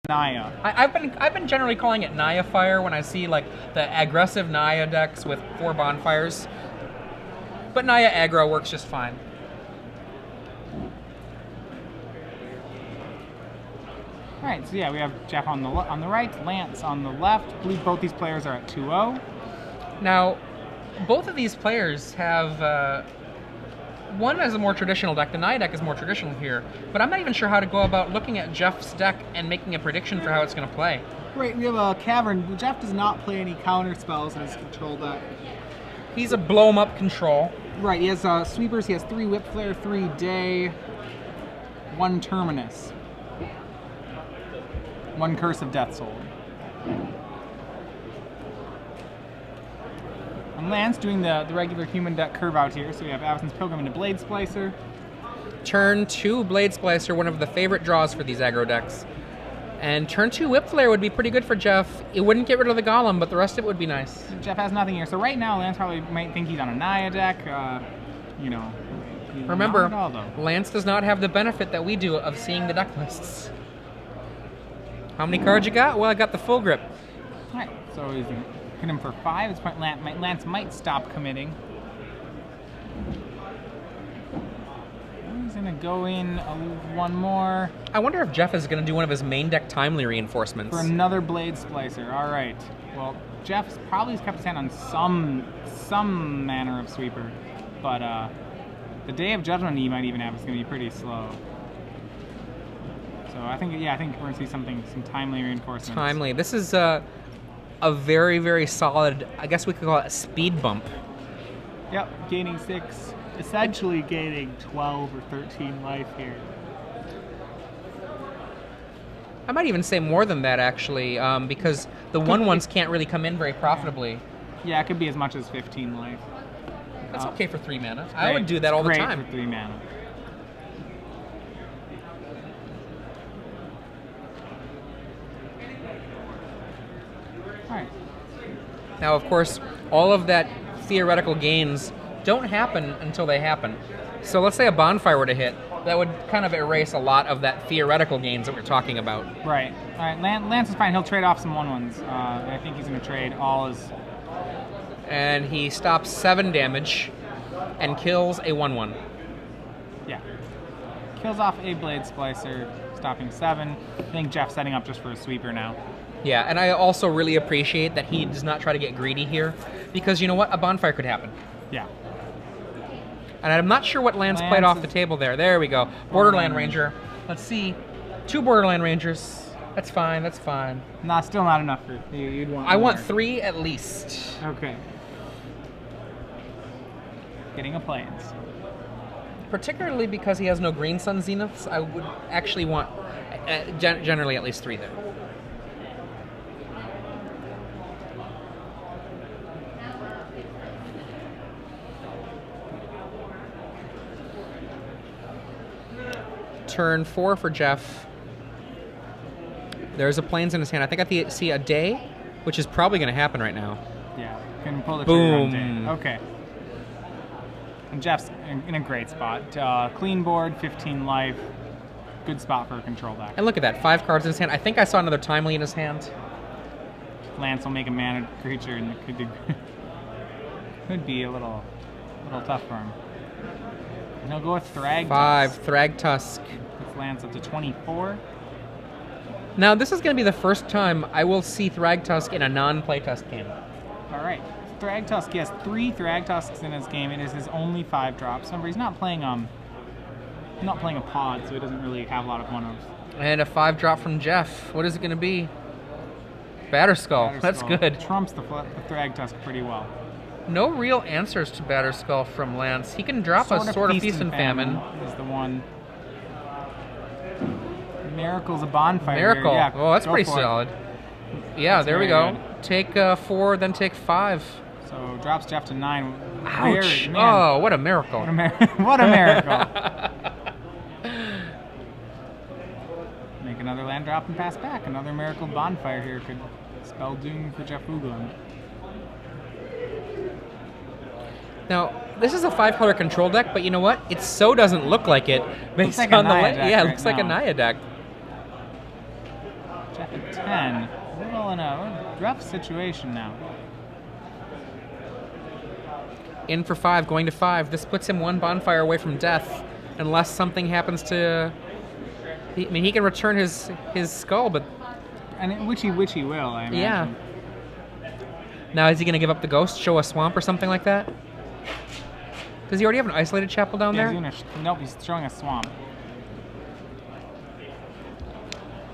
Naya. I've been generally calling it Naya Fire when I see like the aggressive Naya decks with 4 bonfires. But Naya aggro works just fine. All right, so yeah, we have Jeff on the right, Lance on the left. I believe both these players are at 2-0. Now, both of these players have one has a more traditional deck. The Naya deck is more traditional here, but I'm not even sure how to go about looking at Jeff's deck and making a prediction for how it's going to play. Right, we have a Cavern. Jeff does not play any counter spells in his control deck. He's a blow 'em up control. Right, he has sweepers. He has 3 Whip Flare, 3 Day, 1 Terminus, 1 Curse of Death Soul. And Lance doing the regular human deck curve out here. So we have Avacyn's Pilgrim into Blade Splicer. Turn 2 Blade Splicer, one of the favorite draws for these aggro decks. And turn 2 Whip Flare would be pretty good for Jeff. It wouldn't get rid of the Golem, but the rest of it would be nice. Jeff has nothing here. So right now, Lance probably might think he's on a Naya deck. You know. Remember, not at all, though. Lance does not have the benefit that we do of seeing the deck lists. How many cards you got? Well, I got the full grip. All right, so he's going to hit him for 5. At this point, Lance might stop committing. He's going to go in one more. I wonder if Jeff is going to do one of his main deck timely reinforcements. For another Blade Splicer. All right. Well, Jeff's probably kept his hand on some manner of sweeper, but the Day of Judgment he might even have is going to be pretty slow. So I think we're going to see some timely reinforcements. Timely. This is a very, very solid, I guess we could call it a speed bump. Yep, gaining 6, essentially gaining 12 or 13 life here. I might even say more than that, actually, because the 1/1s can't really come in very profitably. Yeah, it could be as much as 15 life. That's okay for 3 mana. I would do that all the time. Great for 3 mana. Alright. Now, of course, all of that theoretical gains don't happen until they happen. So let's say a bonfire were to hit, that would kind of erase a lot of that theoretical gains that we're talking about. Right. All right, Lance is fine. He'll trade off some 1/1s. I think he's going to trade all his... And he stops 7 damage and kills a 1/1. Yeah. Kills off a Blade Splicer, stopping 7. I think Jeff's setting up just for a sweeper now. Yeah, and I also really appreciate that he does not try to get greedy here, because you know what? A bonfire could happen. Yeah. And I'm not sure what Lance played off the table there. There we go. Borderland Ranger. Let's see. 2 Borderland Rangers. That's fine, that's fine. Nah, still not enough for you. You'd want I more. want 3 at least. Okay. Getting a Plains. Particularly because he has no Green Sun Zeniths, I would actually want generally at least 3 there. Turn 4 for Jeff. There's a Plains in his hand. I think I see a Day, which is probably going to happen right now. Yeah, can pull the Boom. trigger on Day. Okay. And Jeff's in a great spot. Clean board, 15 life. Good spot for a control deck. And look at that, 5 cards in his hand. I think I saw another Timely in his hand. Lance will make a mana creature, and it could be a little tough for him. And he'll go with Thrag 5, Tusk. Thrag Tusk. Puts Lance up to 24. Now, this is going to be the first time I will see Thrag Tusk in a non-playtest game. All right. Thrag Tusk, he has 3 Thrag Tusks in his game. It is his only 5 drops. Remember, he's not playing a pod, so he doesn't really have a lot of 1/0s. And a 5 drop from Jeff. What is it going to be? Batterskull. That's good. Trumps the Thrag Tusk pretty well. No real answers to Batterskull from Lance. He can drop a Sword of Feast and Famine. Is the one. Miracle's a bonfire. Miracle. Yeah, oh, that's pretty solid. Yeah, That's there we very go. good. Take 4, then take 5. So drops Jeff to 9. Ouch. Man. Oh, what a miracle. What a miracle. Make another land drop and pass back. Another Miracle bonfire here could spell doom for Jeff Hoogland. Now, this is a 5-color control deck, but you know what? It so doesn't look like it based like on a the Naya deck yeah, it right looks like a now. Naya deck. Jeff at 10. A little in a rough situation now. In for 5, going to 5. This puts him 1 bonfire away from death, unless something happens to... I mean, he can return his skull, but... And which he will, I imagine. Yeah. Now, is he going to give up the ghost, show a swamp or something like that? Does he already have an isolated chapel down there? Nope, he's showing a swamp.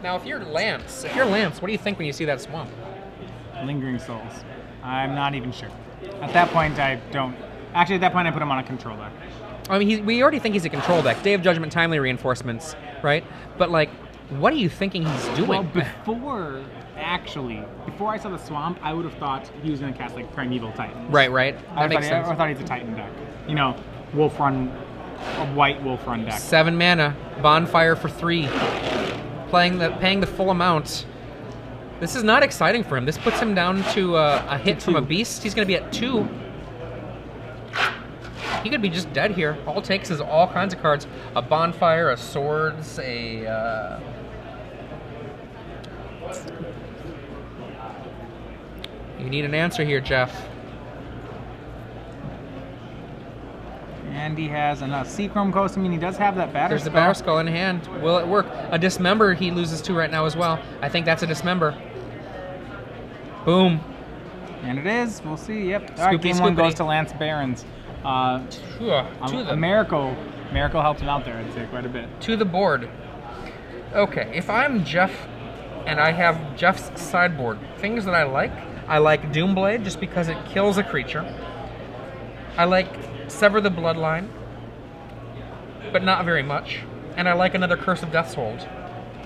Now, if you're Lance, what do you think when you see that swamp? Lingering Souls. I'm not even sure. At that point, I don't... Actually, at that point, I put him on a control deck. I mean, we already think he's a control deck. Day of Judgment, timely reinforcements, right? But, like, what are you thinking he's doing? Well, before I saw the swamp, I would have thought he was going to cast, like, Primeval Titan. Right. That makes sense. I thought he's a Titan deck. You know, Wolf Run, a white Wolf Run deck. 7 mana, bonfire for 3. Paying the full amount. This is not exciting for him. This puts him down to a hit from a beast. He's going to be at 2. He could be just dead here. All it takes is all kinds of cards. A bonfire, a swords, a... You need an answer here, Jeff. And he has enough Seachrome Coast. I mean, he does have that Batter There's the Batter Skull in hand. Will it work? A Dismember he loses to right now as well. I think that's a Dismember. Boom. And it is. We'll see. Yep. All right, game 1 goes to Lance Behrens. A miracle helped him out there, I'd say, quite a bit. To the board. Okay, if I'm Jeff and I have Jeff's sideboard, things that I like Doomblade just because it kills a creature. I like Sever the Bloodline, but not very much. And I like another Curse of Death's Hold.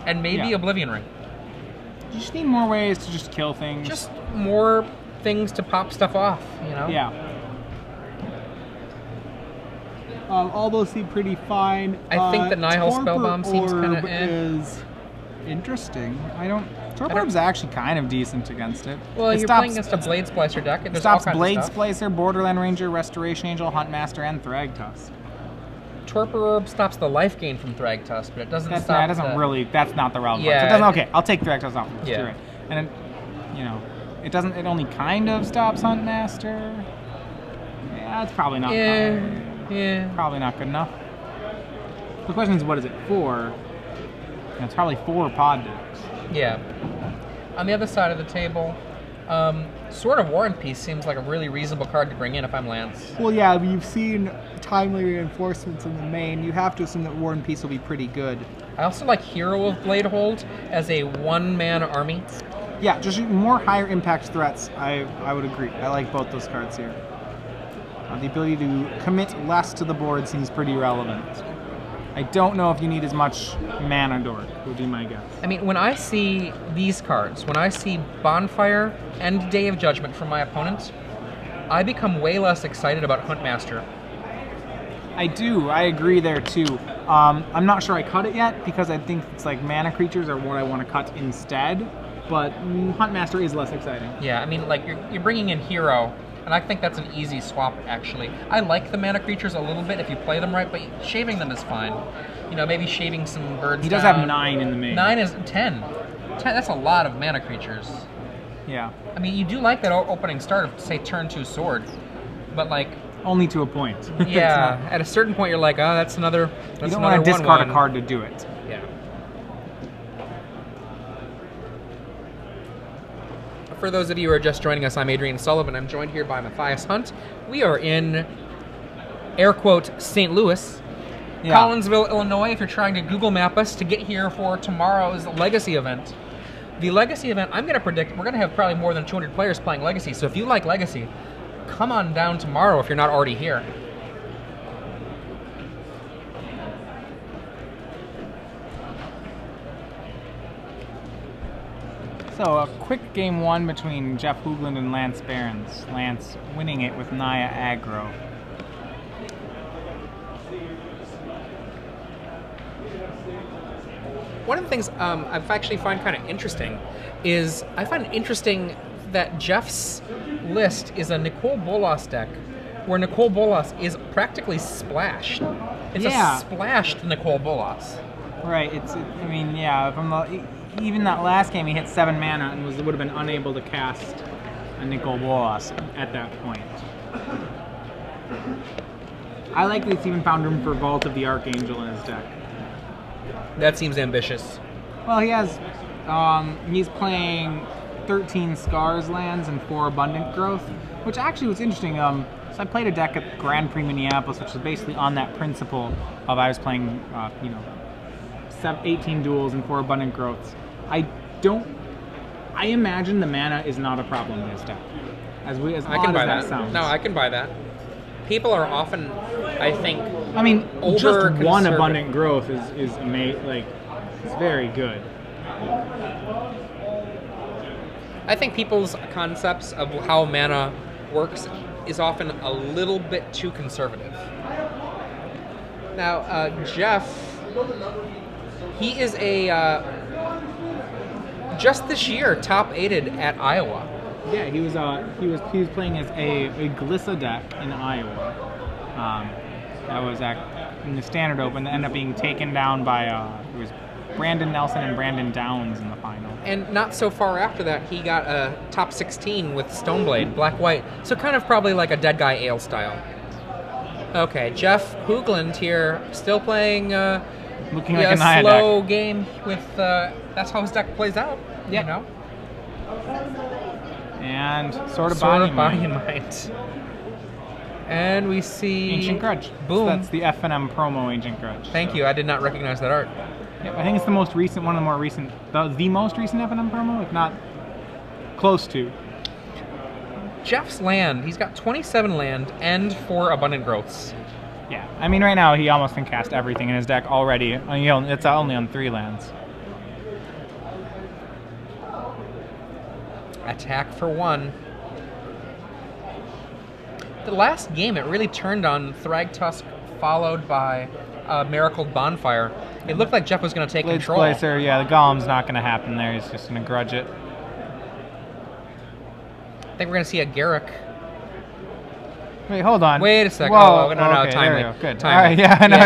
And maybe Oblivion Ring. You just need more ways to just kill things. Just more things to pop stuff off, you know? Yeah. All those seem pretty fine. I think that Nihil Spellbomb seems kind of is interesting. Torpor is actually kind of decent against it. Well, you're playing against a Blade Splicer deck. There's stops all kinds Blade of stuff. Splicer, Borderland Ranger, Restoration Angel, Huntmaster, and Thragtusk. Torpor Orb stops the life gain from Thragtusk, but it doesn't stop. That's not the relevant Yeah. part. So okay, I'll take Thragtusk off. Yeah. You're right. And it doesn't. It only kind of stops Huntmaster. Yeah, it's probably not. Yeah. Probably not good enough. The question is, what is it for? And it's probably 4 pod decks. Yeah. On the other side of the table, Sword of War and Peace seems like a really reasonable card to bring in if I'm Lance. Well, yeah, but you've seen timely reinforcements in the main. You have to assume that War and Peace will be pretty good. I also like Hero of Bladehold as a 1-man army. Yeah, just more higher impact threats. I would agree. I like both those cards here. The ability to commit less to the board seems pretty relevant. I don't know if you need as much mana dork, would be my guess. I mean, when I see these cards, when I see Bonfire and Day of Judgment from my opponent, I become way less excited about Huntmaster. I do. I agree there too. I'm not sure I cut it yet because I think it's like mana creatures are what I want to cut instead. But Huntmaster is less exciting. Yeah, I mean, like you're bringing in Hero. And I think that's an easy swap, actually. I like the mana creatures a little bit if you play them right, but shaving them is fine. You know, maybe shaving some birds He does down. have 9 in the main. 9 is 10. That's a lot of mana creatures. Yeah. I mean, you do like that opening start of, say, turn 2 sword. But, like... Only to a point. Yeah, at a certain point you're like, oh, that's another you don't want to discard a card to do it. Yeah. For those of you who are just joining us, I'm Adrian Sullivan. I'm joined here by Matthias Hunt. We are in, air quote, St. Louis, Collinsville, Illinois, if you're trying to Google map us to get here for tomorrow's Legacy event. The Legacy event, I'm going to predict, we're going to have probably more than 200 players playing Legacy, so if you like Legacy, come on down tomorrow if you're not already here. So a quick game 1 between Jeff Hoogland and Lance Behrens. Lance winning it with Naya aggro. One of the things I actually find kind of interesting is I find it interesting that Jeff's list is a Nicole Bolas deck where Nicole Bolas is practically splashed. It's a splashed Nicole Bolas. Right. If I'm even that last game he hit 7 mana and would have been unable to cast a Nicol Bolas at that point. I like that he's even found room for Vault of the Archangel in his deck. That seems ambitious. Well, he has, he's playing 13 Scars lands and 4 Abundant Growth, which actually was interesting. So I played a deck at Grand Prix Minneapolis, which was basically on that principle of I was playing, 18 duels and 4 Abundant Growths. I imagine the mana is not a problem in this deck. As I can odd buy as that. sounds. No, I can buy that. People are often, I think, just one Abundant Growth is amazing. Like, it's very good. I think people's concepts of how mana works is often a little bit too conservative. Now, Jeff, he is just this year top 8'd at Iowa. Yeah, he was playing as a Glissa deck in Iowa. That was in the Standard Open. That ended up being taken down by it was Brandon Nelson and Brandon Downs in the final. And not so far after that, he got a top 16 with Stoneblade, black-white. So kind of probably like a Dead Guy Ale style. Okay, Jeff Hoogland here, still playing looking like a slow game with that's how his deck plays out. Yep. You know. And Sword of Body Body and Mind. And we see Ancient Grudge. Boom. So that's the FNM promo Ancient Grudge. Thank you. I did not recognize that art. Yep, I think it's the most recent, one of the more recent, the most recent FNM promo, if not close to. Jeff's land. He's got 27 land and 4 Abundant Growths. Yeah, I mean right now he almost can cast everything in his deck already. It's only on 3 lands. Attack for 1. The last game, it really turned on Thragtusk, followed by Miracled Bonfire. It looked like Jeff was going to take Blade control. Splicer, yeah, the Golem's not going to happen there. He's just going to grudge it. I think we're going to see a Garruk. Wait, hold on. Wait a second. Whoa, oh, no, okay, timely. there we go. Good. Timely. All right, yeah, I know. I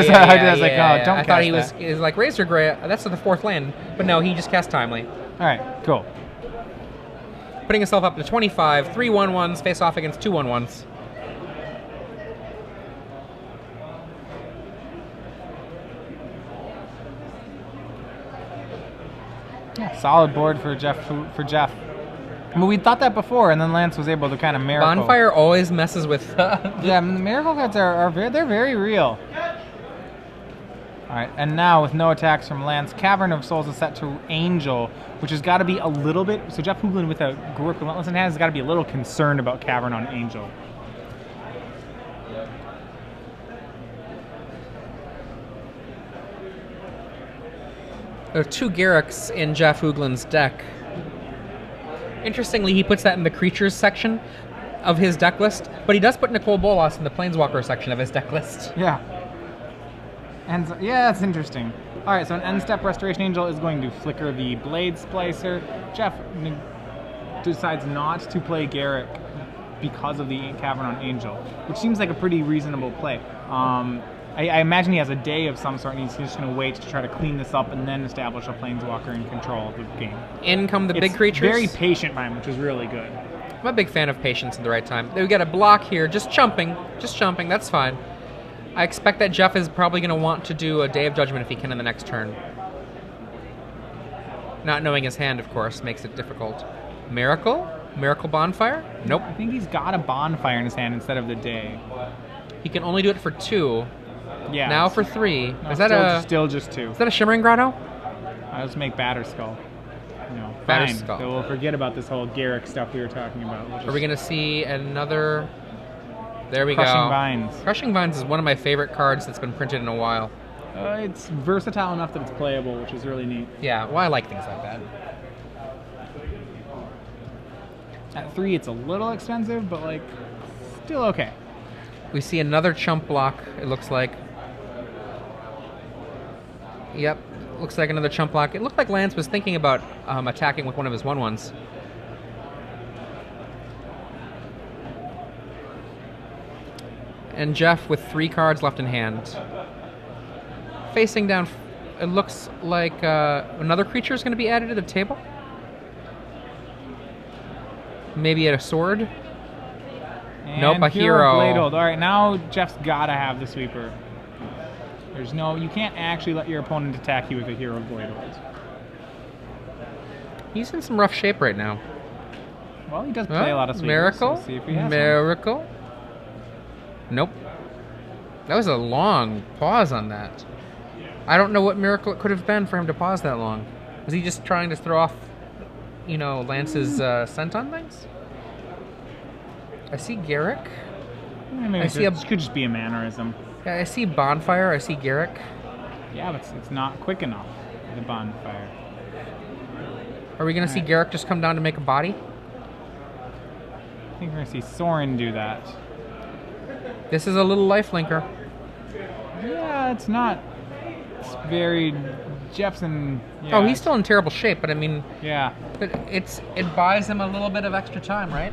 was like, oh, don't I thought he cast was like Razor Gray. That's the 4th land, but no, he just cast Timely. All right, cool. Putting himself up to 25, 3 1/1s face off against 2 1/1s. Yeah, solid board for Jeff. I mean, we thought that before, and then Lance was able to kind of miracle. Bonfire always messes with. Yeah, I mean, the miracle cards they're very real. All right, and now with no attacks from Lance, Cavern of Souls is set to Angel, which has got to be a little bit. So Jeff Hoogland with a Garruk Relentless in hand has got to be a little concerned about Cavern on Angel. There are 2 Garruks in Jeff Hoogland's deck. Interestingly, he puts that in the creatures section of his deck list, but he does put Nicol Bolas in the Planeswalker section of his deck list. Yeah. And so, yeah, that's interesting. All right, so an end-step Restoration Angel is going to flicker the Blade Splicer. Jeff decides not to play Garruk because of the Cavern on Angel, which seems like a pretty reasonable play. I imagine he has a day of some sort, and he's just going to wait to try to clean this up and then establish a Planeswalker in control of the game. In come the big creatures. Very patient by him, which is really good. I'm a big fan of patience at the right time. We got a block here, just chumping, that's fine. I expect that Jeff is probably going to want to do a Day of Judgment if he can in the next turn. Not knowing his hand, of course, makes it difficult. Miracle? Miracle Bonfire? Nope. I think he's got a Bonfire in his hand instead of the Day. He can only do it for 2. Yeah. Now for 3. No, is that still just 2? Is that a Shimmering Grotto? I'll just make Batterskull. No, Batterskull. fine. So we'll forget about this whole Garruk stuff we were talking about. Are we going to see another... There we Crushing go. Vines. Crushing Vines is one of my favorite cards that's been printed in a while. It's versatile enough that it's playable, which is really neat. Yeah, well, I like things like that. At 3, it's a little expensive, but, like, still okay. We see another chump block, it looks like. Yep, looks like another chump block. It looked like Lance was thinking about attacking with one of his 1/1s. And Jeff with 3 cards left in hand. Facing down it looks like another creature is going to be added to the table. Maybe a sword. And nope, a hero. Bladehold. All right, now Jeff's got to have the sweeper. There's no, you can't actually let your opponent attack you with a hero Bladehold. He's in some rough shape right now. Well, he does play a lot of sweepers. Miracle. So see if he has Miracle. One. Nope. That was a long pause on that. I don't know what miracle it could have been for him to pause that long. Was he just trying to throw off, you know, Lance's scent on things? I see Garrick. Maybe it could just be a mannerism. Yeah, I see Bonfire. I see Garrick. Yeah, but it's not quick enough, the Bonfire. Are we going to see Garrick just come down to make a body? I think we're going to see Sorin do that. This is a little lifelinker. Yeah, it's not. It's very Jeffson. Yeah, oh, he's still in terrible shape, but I mean, yeah, but it buys him a little bit of extra time, right?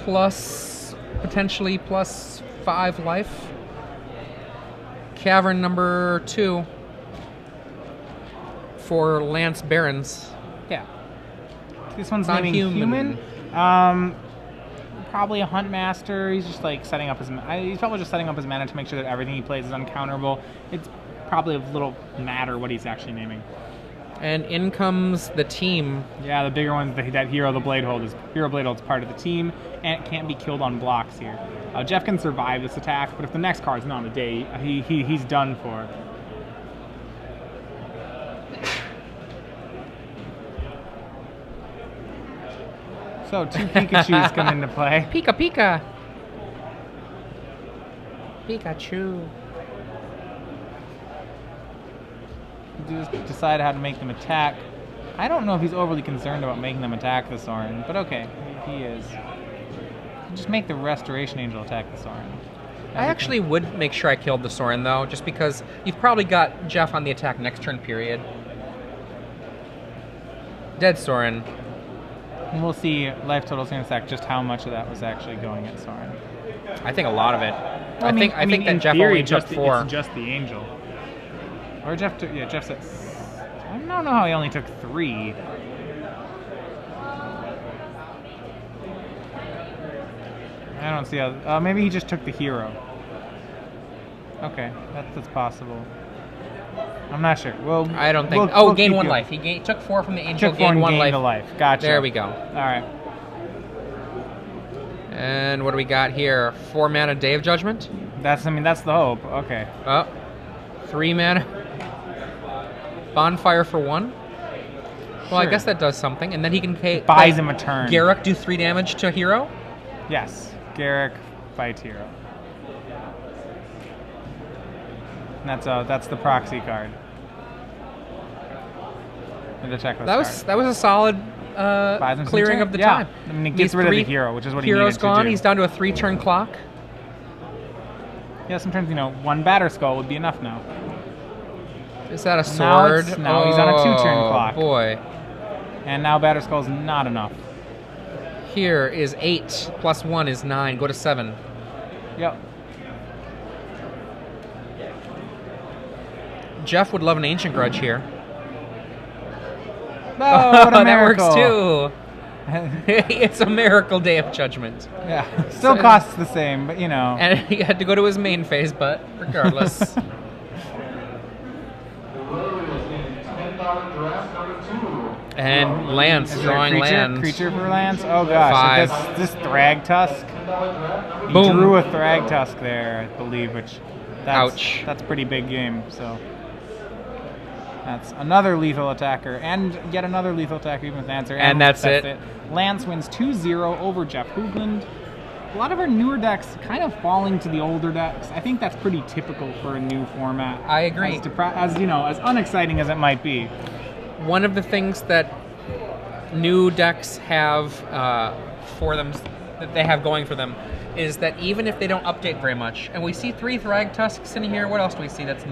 Plus potentially plus 5 life. Cavern number 2 for Lance Behrens. Yeah. This one's Not naming human. Probably a hunt master. He's just like setting up his. He's probably just setting up his mana to make sure that everything he plays is uncounterable. It's probably of little matter what he's actually naming. And in comes the team. Yeah, the bigger ones. That hero, the Bladehold, is hero Bladehold's part of the team, and it can't be killed on blocks here. Jeff can survive this attack, but if the next card's not on the day, he's done for. So 2 Pikachus come into play. Pika Pika. Pikachu. Just decide how to make them attack. I don't know if he's overly concerned about making them attack the Sorin, but okay, he is. Just make the Restoration Angel attack the Sorin. I actually would make sure I killed the Sorin, though, just because you've probably got Jeff on the attack next turn period. Dead Sorin. And we'll see life totals in a sec just how much of that was actually going at Sorin. I think a lot of it. Well, I think that Jeff theory, only took 4. It's just the Angel. Or Jeff took, yeah, Jeff said, I don't know how he only took 3. I don't see how, maybe he just took the hero. Okay, that's possible. I'm not sure. Well, I don't think. We'll gain 1 life. He took 4 from the Angel, took 4 and gained 1 gained life. Gotcha. There we go. All right. And what do we got here? 4 mana Day of Judgment? That's the hope. Okay. 3 mana Bonfire for 1? Well, Sure. I guess that does something. And then he can buys him a turn. Garrick do 3 damage to hero? Yes. Garrick fights hero. And that's the proxy card. And the checklist that was a solid clearing of the time. I mean, it gets rid of the hero, which is what he Hero's needed gone. to do. He's down to a 3-turn clock. Yeah, sometimes 1 batter skull would be enough now. Is that a sword? Now he's on a 2-turn clock. Boy. And now batter skull's not enough. Here is 8 plus 1 is 9. Go to 7. Yep. Jeff would love an Ancient Grudge here. Oh, what a that works miracle. too. It's a miracle Day of Judgment. Yeah, still costs the same, but And he had to go to his main phase, but regardless. And Lance drawing land. Creature for Lance? Oh gosh. 5. This Thrag Tusk. He Boom. drew a Thrag Tusk there, I believe, which Ouch. That's a pretty big game, so. That's another lethal attacker, and yet another lethal attacker even with Answer. And that's it. Lance wins 2-0 over Jeff Hoogland. A lot of our newer decks kind of falling to the older decks. I think that's pretty typical for a new format. I agree. As unexciting as it might be. One of the things that new decks have for them, that they have going for them, is that even if they don't update very much, and we see 3 Thrag Tusks in here, what else do we see that's